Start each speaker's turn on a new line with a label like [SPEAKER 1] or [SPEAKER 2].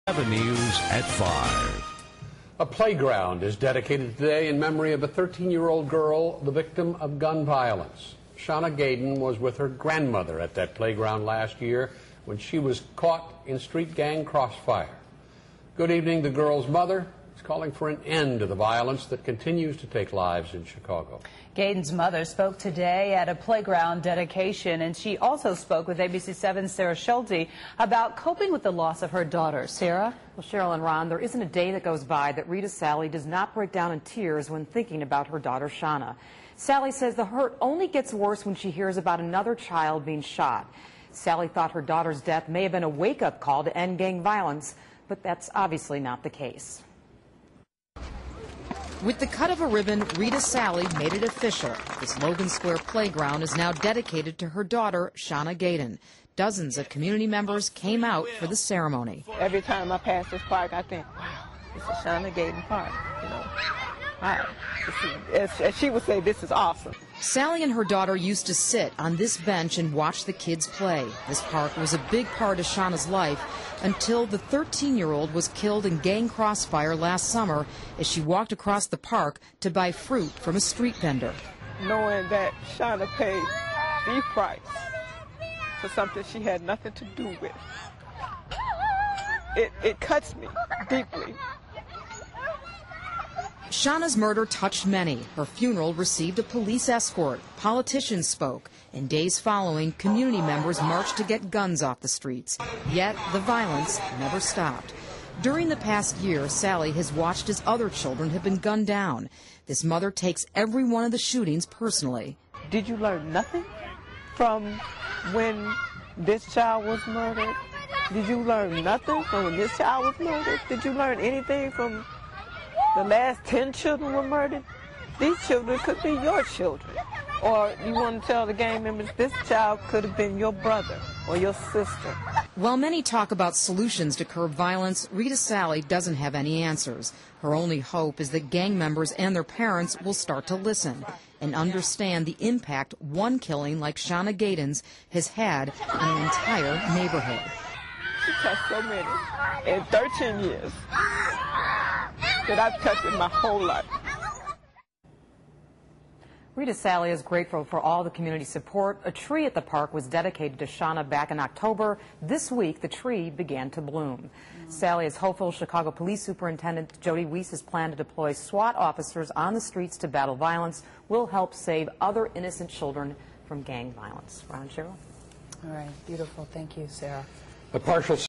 [SPEAKER 1] 7 News at 5.
[SPEAKER 2] A playground is dedicated today in memory of a 13-year-old girl, the victim of gun violence. Shauna Gaydon was with her grandmother at that playground last year when she was caught in street gang crossfire. Good evening. The girl's mother is calling for an end to the violence that continues to take lives in Chicago.
[SPEAKER 3] Gaydon's mother spoke today at a playground dedication, and she also spoke with ABC7's Sarah Schulte about coping with the loss of her daughter. Sarah?
[SPEAKER 4] Well, Cheryl and Ron, there isn't a day that goes by that Rita Sally does not break down in tears when thinking about her daughter, Shauna. Sally says the hurt only gets worse when she hears about another child being shot. Sally thought her daughter's death may have been a wake-up call to end gang violence, but that's obviously not the case. With the cut of a ribbon, Rita Sally made it official. This Logan Square playground is now dedicated to her daughter, Shauna Gaydon. Dozens of community members came out for the ceremony.
[SPEAKER 5] Every time I pass this park, I think, wow, it's a Shauna Gaydon park, you know. Wow. As she would say, this is awesome.
[SPEAKER 4] Sally and her daughter used to sit on this bench and watch the kids play. This park was a big part of Shauna's life until the 13-year-old was killed in gang crossfire last summer as she walked across the park to buy fruit from a street vendor.
[SPEAKER 5] Knowing that Shauna paid the price for something she had nothing to do with, it cuts me deeply.
[SPEAKER 4] Shauna's murder touched many. Her funeral received a police escort. Politicians spoke. In days following, community members marched to get guns off the streets. Yet the violence never stopped. During the past year, Sally has watched as other children have been gunned down. This mother takes every one of the shootings personally.
[SPEAKER 5] Did you learn nothing from when this child was murdered? Did you learn nothing from when this child was murdered? Did you learn anything from the last 10 children were murdered? These children could be your children. Or you want to tell the gang members, this child could have been your brother or your sister.
[SPEAKER 4] While many talk about solutions to curb violence, Rita Sally doesn't have any answers. Her only hope is that gang members and their parents will start to listen and understand the impact one killing like Shauna Gaydon's has had on an entire neighborhood.
[SPEAKER 5] She touched so many in 13 years that I've touched in my whole life.
[SPEAKER 4] Rita Sally is grateful for all the community support. A tree at the park was dedicated to Shauna back in October. This week, the tree began to bloom. Sally is hopeful Chicago Police Superintendent Jody Weiss's plan to deploy SWAT officers on the streets to battle violence will help save other innocent children from gang violence. Ron, Cheryl?
[SPEAKER 3] All right, beautiful. Thank you, Sarah.
[SPEAKER 2] A partial